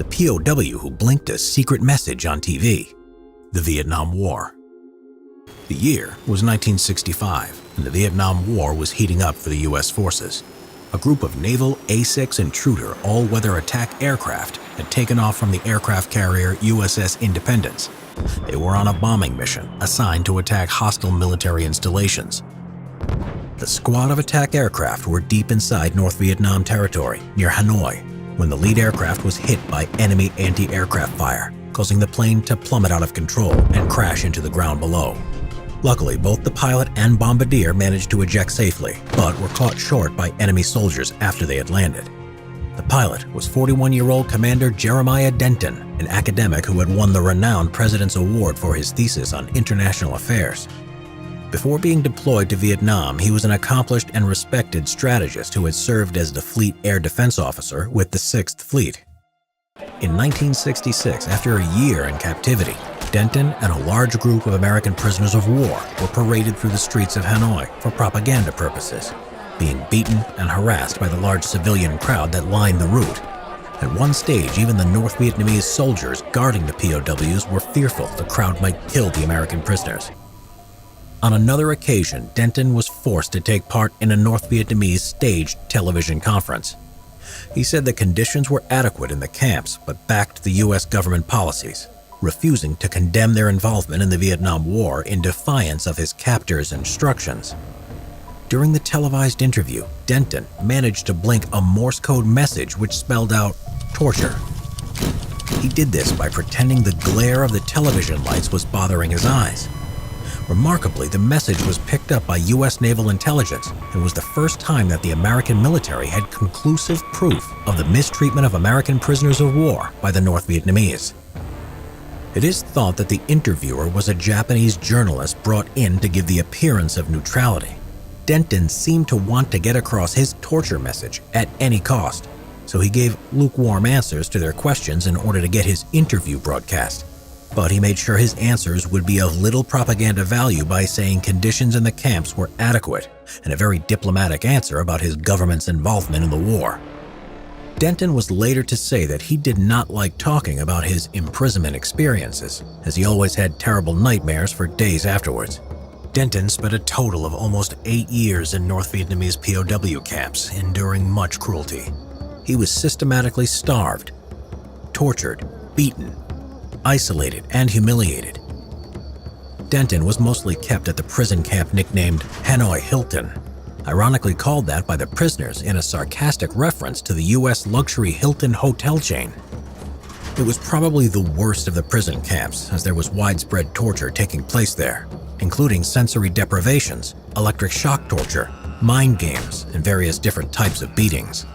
POW who blinked a secret message on TV: the Vietnam War. The year was 1965, and the Vietnam War was heating up for the U.S. forces. A group of naval A-6 Intruder all-weather attack aircraft had taken off from the aircraft carrier USS Independence. They were on a bombing mission assigned to attack hostile military installations. The squad of attack aircraft were deep inside North Vietnam territory near Hanoi when the lead aircraft was hit by enemy anti-aircraft fire, causing the plane to plummet out of control and crash into the ground below. Luckily, both the pilot and bombardier managed to eject safely, but were caught short by enemy soldiers after they had landed. The pilot was 41-year-old Commander Jeremiah Denton, an academic who had won the renowned President's Award for his thesis on international affairs. Before being deployed to Vietnam, he was an accomplished and respected strategist who had served as the Fleet Air Defense Officer with the 6th Fleet. In 1966, after a year in captivity, Denton and a large group of American prisoners of war were paraded through the streets of Hanoi for propaganda purposes, being beaten and harassed by the large civilian crowd that lined the route. At one stage, even the North Vietnamese soldiers guarding the POWs were fearful the crowd might kill the American prisoners. On another occasion, Denton was forced to take part in a North Vietnamese staged television conference. He said the conditions were adequate in the camps, but backed the U.S. government policies, refusing to condemn their involvement in the Vietnam War in defiance of his captors' instructions. During the televised interview, Denton managed to blink a Morse code message which spelled out torture. He did this by pretending the glare of the television lights was bothering his eyes. Remarkably, the message was picked up by U.S. naval intelligence and was the first time that the American military had conclusive proof of the mistreatment of American prisoners of war by the North Vietnamese. It is thought that the interviewer was a Japanese journalist brought in to give the appearance of neutrality. Denton seemed to want to get across his torture message at any cost, so he gave lukewarm answers to their questions in order to get his interview broadcast. But he made sure his answers would be of little propaganda value by saying conditions in the camps were adequate and a very diplomatic answer about his government's involvement in the war. Denton was later to say that he did not like talking about his imprisonment experiences, as he always had terrible nightmares for days afterwards. Denton spent a total of almost 8 years in North Vietnamese POW camps, enduring much cruelty. He was systematically starved, tortured, beaten, isolated, and humiliated. Denton was mostly kept at the prison camp nicknamed Hanoi Hilton, ironically called that by the prisoners in a sarcastic reference to the U.S. luxury Hilton hotel chain. It was probably the worst of the prison camps, as there was widespread torture taking place there, including sensory deprivations, electric shock torture, mind games, and various different types of beatings.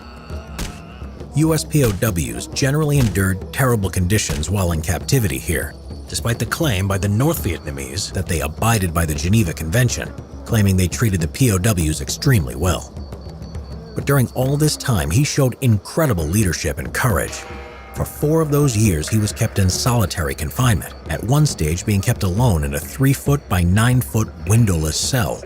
U.S. POWs generally endured terrible conditions while in captivity here, despite the claim by the North Vietnamese that they abided by the Geneva Convention, claiming they treated the POWs extremely well. But during all this time, he showed incredible leadership and courage. For 4 of those years, he was kept in solitary confinement, at one stage being kept alone in a 3-foot by 9-foot windowless cell.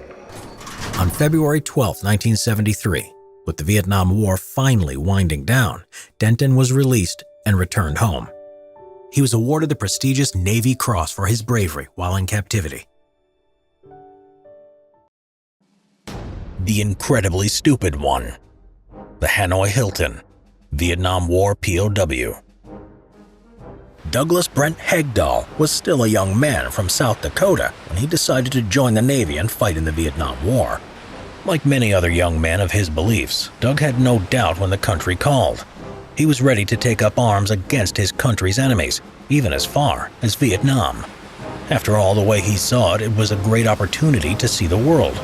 On February 12, 1973, with the Vietnam War finally winding down, Denton was released and returned home. He was awarded the prestigious Navy Cross for his bravery while in captivity. The incredibly stupid one. The Hanoi Hilton, Vietnam War POW. Douglas Brent Hegdahl was still a young man from South Dakota when he decided to join the Navy and fight in the Vietnam War. Like many other young men of his beliefs, Doug had no doubt when the country called. He was ready to take up arms against his country's enemies, even as far as Vietnam. After all, the way he saw it, it was a great opportunity to see the world.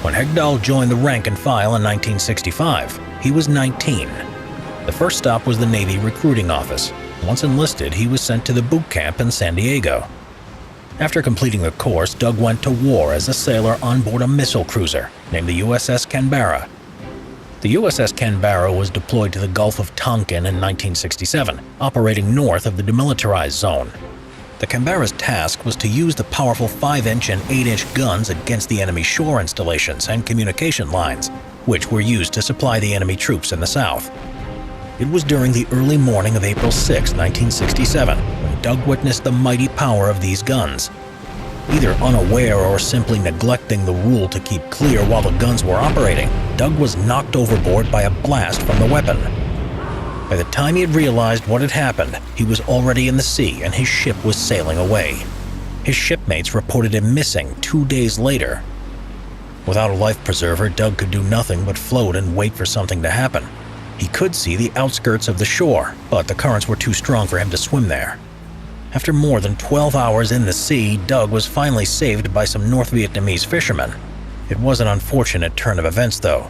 When Hegdahl joined the rank and file in 1965, he was 19. The first stop was the Navy recruiting office. Once enlisted, he was sent to the boot camp in San Diego. After completing the course, Doug went to war as a sailor on board a missile cruiser named the USS Canberra. The USS Canberra was deployed to the Gulf of Tonkin in 1967, operating north of the demilitarized zone. The Canberra's task was to use the powerful 5-inch and 8-inch guns against the enemy shore installations and communication lines, which were used to supply the enemy troops in the south. It was during the early morning of April 6, 1967, when Doug witnessed the mighty power of these guns. Either unaware or simply neglecting the rule to keep clear while the guns were operating, Doug was knocked overboard by a blast from the weapon. By the time he had realized what had happened, he was already in the sea and his ship was sailing away. His shipmates reported him missing 2 days later. Without a life preserver, Doug could do nothing but float and wait for something to happen. He could see the outskirts of the shore, but the currents were too strong for him to swim there. After more than 12 hours in the sea, Doug was finally saved by some North Vietnamese fishermen. It was an unfortunate turn of events, though.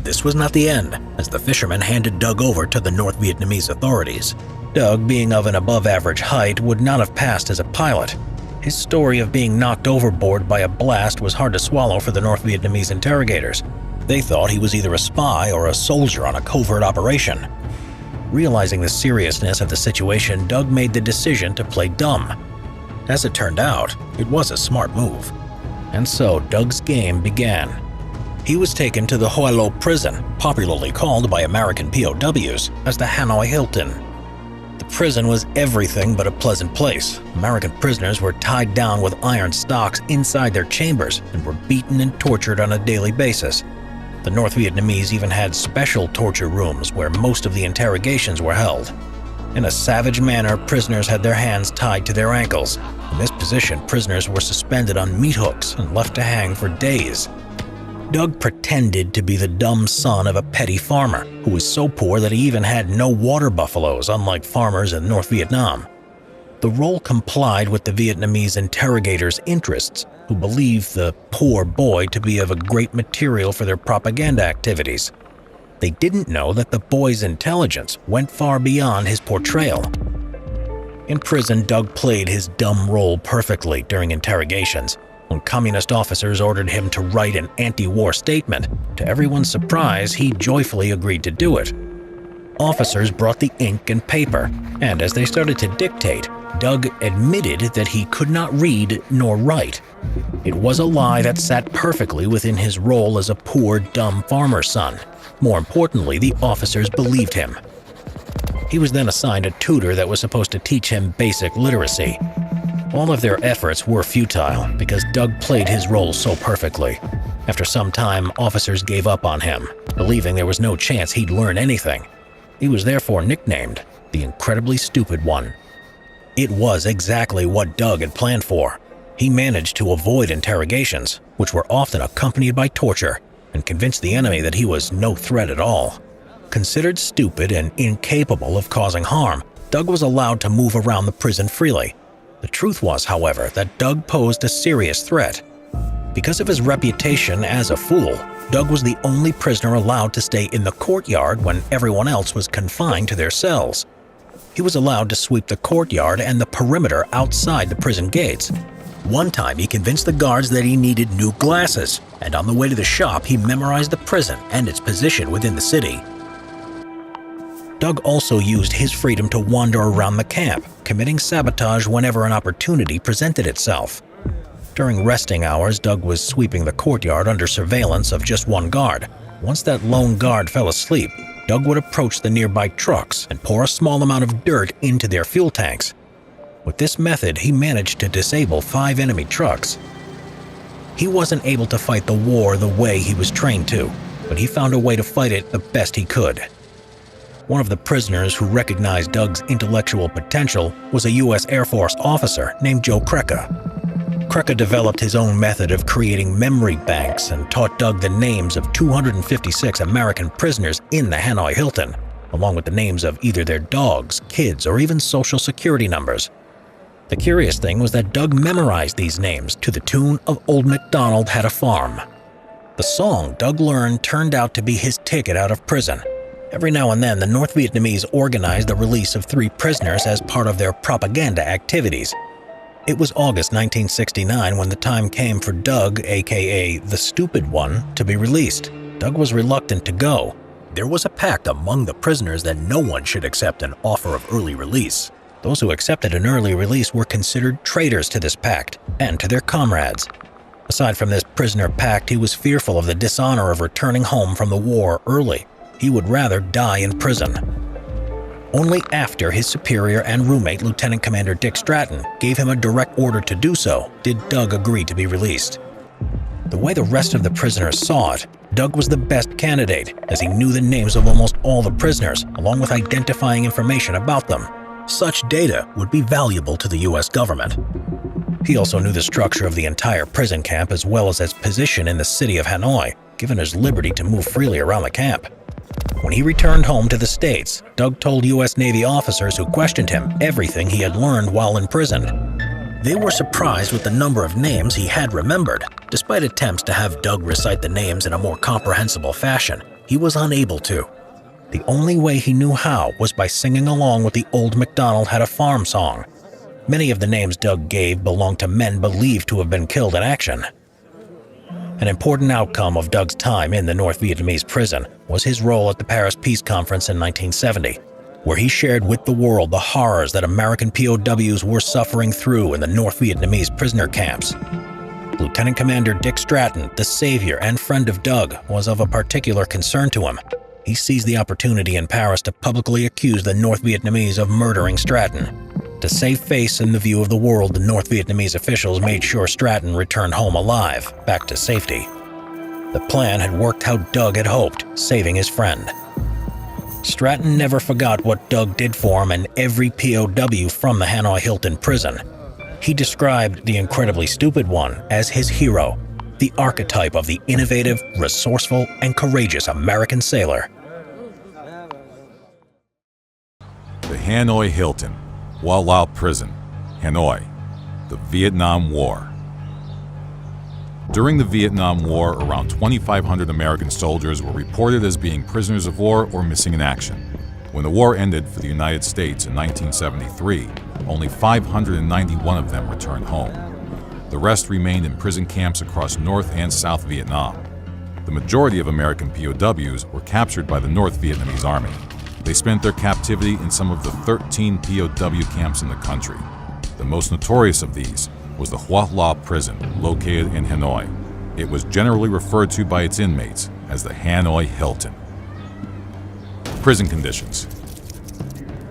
This was not the end, as the fishermen handed Doug over to the North Vietnamese authorities. Doug, being of an above-average height, would not have passed as a pilot. His story of being knocked overboard by a blast was hard to swallow for the North Vietnamese interrogators. They thought he was either a spy or a soldier on a covert operation. Realizing the seriousness of the situation, Doug made the decision to play dumb. As it turned out, it was a smart move. And so Doug's game began. He was taken to the Hoi Lo prison, popularly called by American POWs as the Hanoi Hilton. The prison was everything but a pleasant place. American prisoners were tied down with iron stocks inside their chambers and were beaten and tortured on a daily basis. The North Vietnamese even had special torture rooms where most of the interrogations were held. In a savage manner, prisoners had their hands tied to their ankles. In this position, prisoners were suspended on meat hooks and left to hang for days. Doug pretended to be the dumb son of a petty farmer who was so poor that he even had no water buffaloes, unlike farmers in North Vietnam. The role complied with the Vietnamese interrogators' interests, who believed the poor boy to be of a great material for their propaganda activities. They didn't know that the boy's intelligence went far beyond his portrayal. In prison, Doug played his dumb role perfectly during interrogations. When communist officers ordered him to write an anti-war statement, to everyone's surprise, he joyfully agreed to do it. Officers brought the ink and paper, and as they started to dictate, Doug admitted that he could not read nor write. It was a lie that sat perfectly within his role as a poor, dumb farmer's son. More importantly, the officers believed him. He was then assigned a tutor that was supposed to teach him basic literacy. All of their efforts were futile because Doug played his role so perfectly. After some time, officers gave up on him, believing there was no chance he'd learn anything. He was therefore nicknamed the Incredibly Stupid One. It was exactly what Doug had planned for. He managed to avoid interrogations, which were often accompanied by torture, and convinced the enemy that he was no threat at all. Considered stupid and incapable of causing harm, Doug was allowed to move around the prison freely. The truth was, however, that Doug posed a serious threat. Because of his reputation as a fool, Doug was the only prisoner allowed to stay in the courtyard when everyone else was confined to their cells. He was allowed to sweep the courtyard and the perimeter outside the prison gates. One time, he convinced the guards that he needed new glasses, and on the way to the shop, he memorized the prison and its position within the city. Doug also used his freedom to wander around the camp, committing sabotage whenever an opportunity presented itself. During resting hours, Doug was sweeping the courtyard under surveillance of just one guard. Once that lone guard fell asleep, Doug would approach the nearby trucks and pour a small amount of dirt into their fuel tanks. With this method, he managed to disable 5 enemy trucks. He wasn't able to fight the war the way he was trained to, but he found a way to fight it the best he could. One of the prisoners who recognized Doug's intellectual potential was a U.S. Air Force officer named Joe Krecka. Krecka developed his own method of creating memory banks and taught Doug the names of 256 American prisoners in the Hanoi Hilton, along with the names of either their dogs, kids, or even social security numbers. The curious thing was that Doug memorized these names to the tune of Old MacDonald Had a Farm. The song Doug learned turned out to be his ticket out of prison. Every now and then, the North Vietnamese organized the release of 3 prisoners as part of their propaganda activities. It was August 1969 when the time came for Doug, aka the Stupid One, to be released. Doug was reluctant to go. There was a pact among the prisoners that no one should accept an offer of early release. Those who accepted an early release were considered traitors to this pact and to their comrades. Aside from this prisoner pact, he was fearful of the dishonor of returning home from the war early. he would rather die in prison. Only after his superior and roommate, Lieutenant Commander Dick Stratton, gave him a direct order to do so, did Doug agree to be released. The way the rest of the prisoners saw it, Doug was the best candidate, as he knew the names of almost all the prisoners, along with identifying information about them. Such data would be valuable to the U.S. government. He also knew the structure of the entire prison camp as well as its position in the city of Hanoi, given his liberty to move freely around the camp. When he returned home to the States, Doug told U.S. Navy officers who questioned him everything he had learned while in prison. They were surprised with the number of names he had remembered. Despite attempts to have Doug recite the names in a more comprehensible fashion, he was unable to. The only way he knew how was by singing along with the Old MacDonald Had a Farm song. Many of the names Doug gave belonged to men believed to have been killed in action. An important outcome of Doug's time in the North Vietnamese prison was his role at the Paris Peace Conference in 1970, where he shared with the world the horrors that American POWs were suffering through in the North Vietnamese prisoner camps. Lieutenant Commander Dick Stratton, the savior and friend of Doug, was of a particular concern to him. He seized the opportunity in Paris to publicly accuse the North Vietnamese of murdering Stratton. To save face in the view of the world, the North Vietnamese officials made sure Stratton returned home alive, back to safety. The plan had worked how Doug had hoped, saving his friend. Stratton never forgot what Doug did for him and every POW from the Hanoi Hilton prison. He described the incredibly stupid one as his hero, the archetype of the innovative, resourceful, and courageous American sailor. The Hanoi Hilton, Hoa Lao Prison, Hanoi, the Vietnam War. During the Vietnam War, around 2,500 American soldiers were reported as being prisoners of war or missing in action. When the war ended for the United States in 1973, only 591 of them returned home. The rest remained in prison camps across North and South Vietnam. The majority of American POWs were captured by the North Vietnamese Army. They spent their captivity in some of the 13 POW camps in the country. The most notorious of these was the Hoa Lao prison, located in Hanoi. It was generally referred to by its inmates as the Hanoi Hilton. Prison conditions.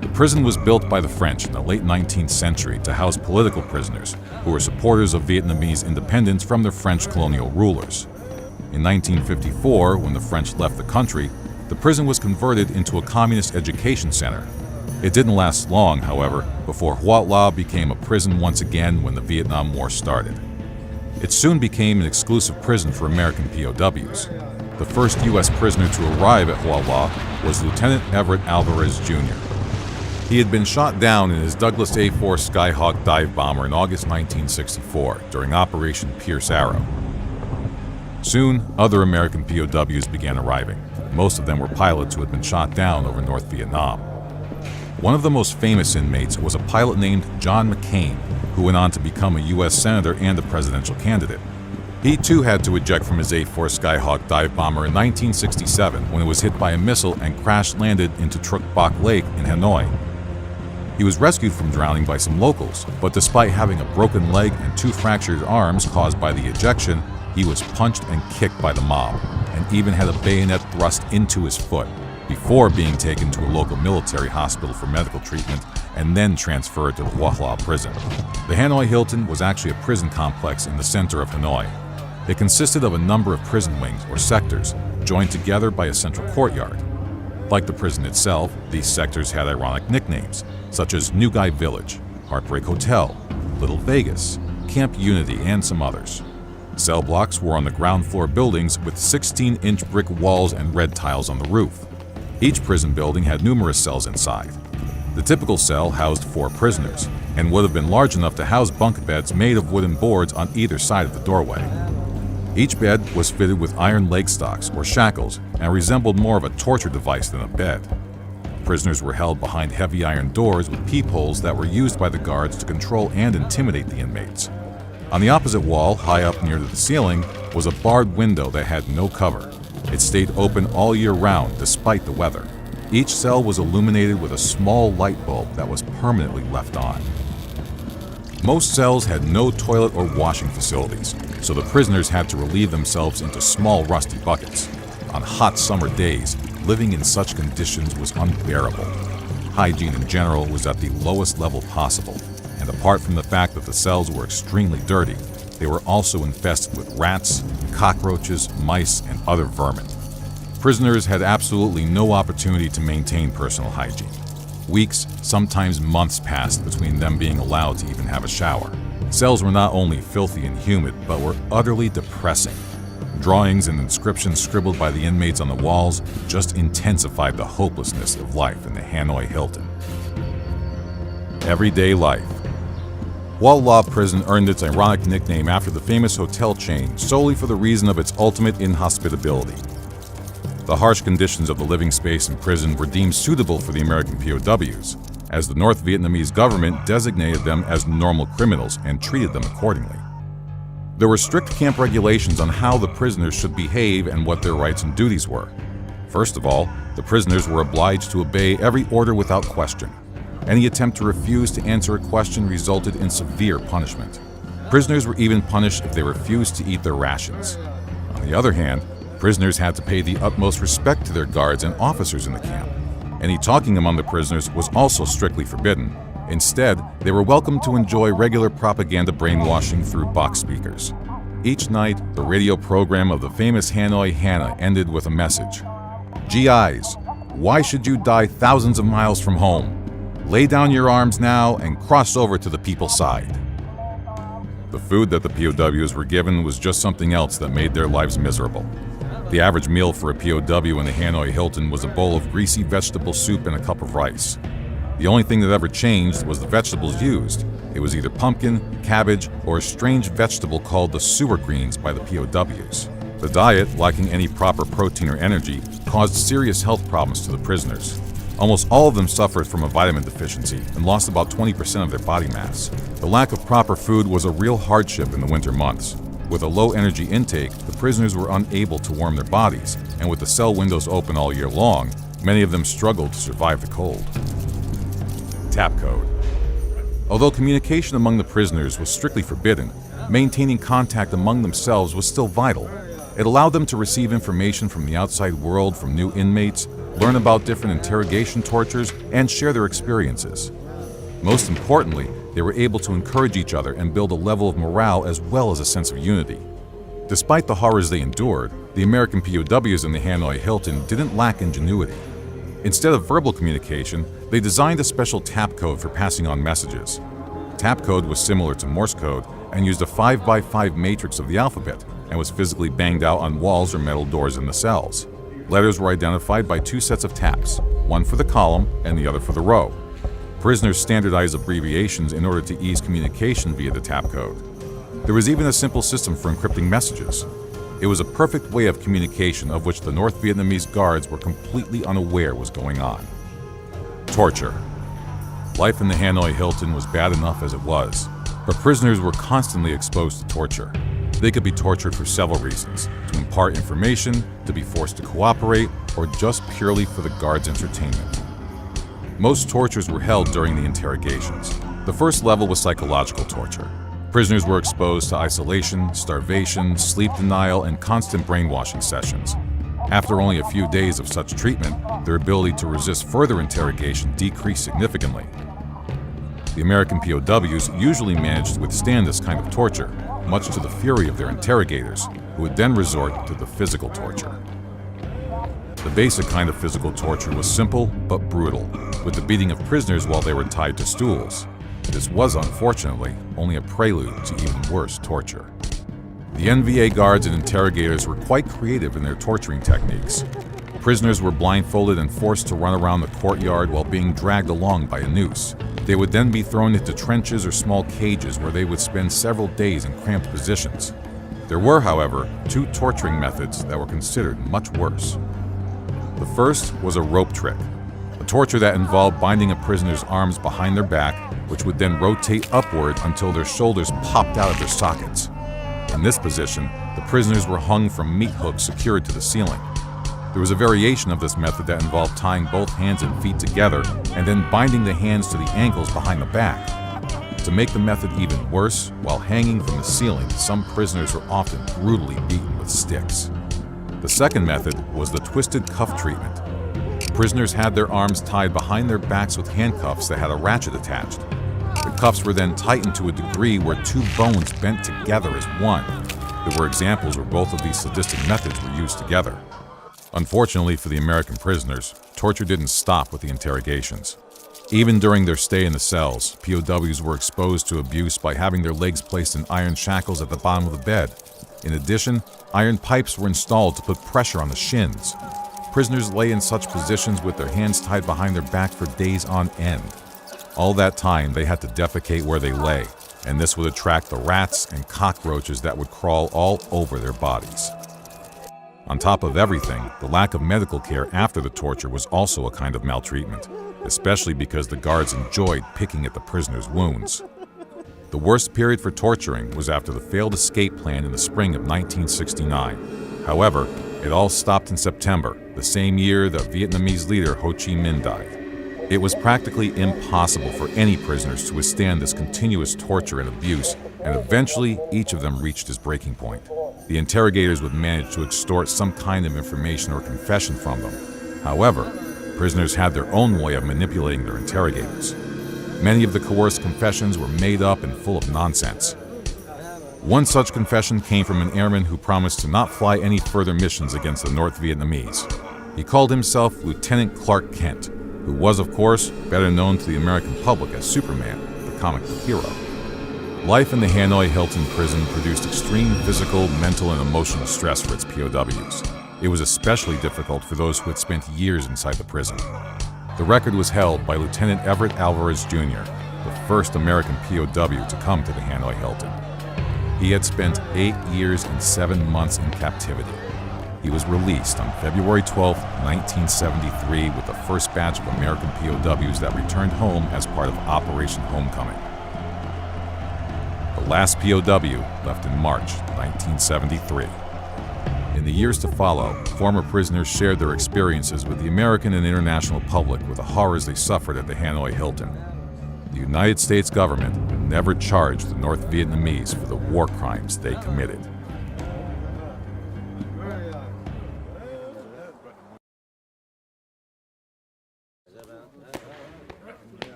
The prison was built by the French in the late 19th century to house political prisoners who were supporters of Vietnamese independence from their French colonial rulers. In 1954, when the French left the country, the prison was converted into a communist education center. It didn't last long, however, before Hoa Lao became a prison once again when the Vietnam War started. It soon became an exclusive prison for American POWs. The first U.S. prisoner to arrive at Hoa Lao was Lieutenant Everett Alvarez Jr. He had been shot down in his Douglas A-4 Skyhawk dive bomber in August 1964 during Operation Pierce Arrow. Soon, other American POWs began arriving. Most of them were pilots who had been shot down over North Vietnam. One of the most famous inmates was a pilot named John McCain, who went on to become a U.S. Senator and a presidential candidate. He too had to eject from his A-4 Skyhawk dive bomber in 1967 when it was hit by a missile and crash-landed into Truc Bac Lake in Hanoi. He was rescued from drowning by some locals, but despite having a broken leg and 2 fractured arms caused by the ejection, he was punched and kicked by the mob, and even had a bayonet thrust into his foot, before being taken to a local military hospital for medical treatment and then transferred to the Hoa Lao prison. The Hanoi Hilton was actually a prison complex in the center of Hanoi. It consisted of a number of prison wings or sectors, joined together by a central courtyard. Like the prison itself, these sectors had ironic nicknames, such as New Guy Village, Heartbreak Hotel, Little Vegas, Camp Unity, and some others. Cell blocks were on the ground floor buildings with 16-inch brick walls and red tiles on the roof. Each prison building had numerous cells inside. The typical cell housed 4 prisoners and would have been large enough to house bunk beds made of wooden boards on either side of the doorway. Each bed was fitted with iron leg stocks or shackles and resembled more of a torture device than a bed. Prisoners were held behind heavy iron doors with peepholes that were used by the guards to control and intimidate the inmates. On the opposite wall, high up near the ceiling, was a barred window that had no cover. It stayed open all year round despite the weather. Each cell was illuminated with a small light bulb that was permanently left on. Most cells had no toilet or washing facilities, so the prisoners had to relieve themselves into small rusty buckets. On hot summer days, living in such conditions was unbearable. Hygiene in general was at the lowest level possible, and apart from the fact that the cells were extremely dirty, they were also infested with rats, cockroaches, mice, and other vermin. Prisoners had absolutely no opportunity to maintain personal hygiene. Weeks, sometimes months passed between them being allowed to even have a shower. Cells were not only filthy and humid, but were utterly depressing. Drawings and inscriptions scribbled by the inmates on the walls just intensified the hopelessness of life in the Hanoi Hilton. Everyday life. Wall Law Prison earned its ironic nickname after the famous hotel chain solely for the reason of its ultimate inhospitability. The harsh conditions of the living space in prison were deemed suitable for the American POWs, as the North Vietnamese government designated them as normal criminals and treated them accordingly. There were strict camp regulations on how the prisoners should behave and what their rights and duties were. First of all, the prisoners were obliged to obey every order without question. Any attempt to refuse to answer a question resulted in severe punishment. Prisoners were even punished if they refused to eat their rations. On the other hand, prisoners had to pay the utmost respect to their guards and officers in the camp. Any talking among the prisoners was also strictly forbidden. Instead, they were welcome to enjoy regular propaganda brainwashing through box speakers. Each night, the radio program of the famous Hanoi Hannah ended with a message. GIs, why should you die thousands of miles from home? Lay down your arms now and cross over to the people's side. The food that the POWs were given was just something else that made their lives miserable. The average meal for a POW in the Hanoi Hilton was a bowl of greasy vegetable soup and a cup of rice. The only thing that ever changed was the vegetables used. It was either pumpkin, cabbage, or a strange vegetable called the sewer greens by the POWs. The diet, lacking any proper protein or energy, caused serious health problems to the prisoners. Almost all of them suffered from a vitamin deficiency and lost about 20% of their body mass. The lack of proper food was a real hardship in the winter months. With a low energy intake, the prisoners were unable to warm their bodies, and with the cell windows open all year long, many of them struggled to survive the cold. Tap code. Although communication among the prisoners was strictly forbidden, maintaining contact among themselves was still vital. It allowed them to receive information from the outside world from new inmates, learn about different interrogation tortures, and share their experiences. Most importantly, they were able to encourage each other and build a level of morale as well as a sense of unity. Despite the horrors they endured, the American POWs in the Hanoi Hilton didn't lack ingenuity. Instead of verbal communication, they designed a special tap code for passing on messages. Tap code was similar to Morse code and used a 5x5 matrix of the alphabet and was physically banged out on walls or metal doors in the cells. Letters were identified by two sets of taps, one for the column and the other for the row. Prisoners standardized abbreviations in order to ease communication via the tap code. There was even a simple system for encrypting messages. It was a perfect way of communication of which the North Vietnamese guards were completely unaware was going on. Torture. Life in the Hanoi Hilton was bad enough as it was, but prisoners were constantly exposed to torture. They could be tortured for several reasons: to impart information, to be forced to cooperate, or just purely for the guards' entertainment. Most tortures were held during the interrogations. The first level was psychological torture. Prisoners were exposed to isolation, starvation, sleep denial, and constant brainwashing sessions. After only a few days of such treatment, their ability to resist further interrogation decreased significantly. The American POWs usually managed to withstand this kind of torture, much to the fury of their interrogators, who would then resort to the physical torture. The basic kind of physical torture was simple but brutal, with the beating of prisoners while they were tied to stools. This was, unfortunately, only a prelude to even worse torture. The NVA guards and interrogators were quite creative in their torturing techniques. Prisoners were blindfolded and forced to run around the courtyard while being dragged along by a noose. They would then be thrown into trenches or small cages where they would spend several days in cramped positions. There were, however, two torturing methods that were considered much worse. The first was a rope trick, a torture that involved binding a prisoner's arms behind their back, which would then rotate upward until their shoulders popped out of their sockets. In this position, the prisoners were hung from meat hooks secured to the ceiling. There was a variation of this method that involved tying both hands and feet together and then binding the hands to the ankles behind the back. To make the method even worse, while hanging from the ceiling, some prisoners were often brutally beaten with sticks. The second method was the twisted cuff treatment, Prisoners had their arms tied behind their backs with handcuffs that had a ratchet attached. The cuffs were then tightened to a degree where two bones bent together as one. There were examples where both of these sadistic methods were used together. Unfortunately for the American prisoners, torture didn't stop with the interrogations. Even during their stay in the cells, POWs were exposed to abuse by having their legs placed in iron shackles at the bottom of the bed. In addition, iron pipes were installed to put pressure on the shins. Prisoners lay in such positions with their hands tied behind their back for days on end. All that time, they had to defecate where they lay, and this would attract the rats and cockroaches that would crawl all over their bodies. On top of everything, the lack of medical care after the torture was also a kind of maltreatment, especially because the guards enjoyed picking at the prisoners' wounds. The worst period for torturing was after the failed escape plan in the spring of 1969. However, it all stopped in September, the same year the Vietnamese leader Ho Chi Minh died. It was practically impossible for any prisoners to withstand this continuous torture and abuse, and eventually each of them reached his breaking point. The interrogators would manage to extort some kind of information or confession from them. However, prisoners had their own way of manipulating their interrogators. Many of the coerced confessions were made up and full of nonsense. One such confession came from an airman who promised to not fly any further missions against the North Vietnamese. He called himself Lieutenant Clark Kent, who was, of course, better known to the American public as Superman, the comic book hero. Life in the Hanoi Hilton prison produced extreme physical, mental, and emotional stress for its POWs. It was especially difficult for those who had spent years inside the prison. The record was held by Lieutenant Everett Alvarez Jr., the first American POW to come to the Hanoi Hilton. He had spent 8 years and 7 months in captivity. He was released on February 12, 1973, with the first batch of American POWs that returned home as part of Operation Homecoming. The last POW left in March 1973. In the years to follow, former prisoners shared their experiences with the American and international public with the horrors they suffered at the Hanoi Hilton. The United States government never charged the North Vietnamese for the war crimes they committed.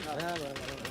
Yeah,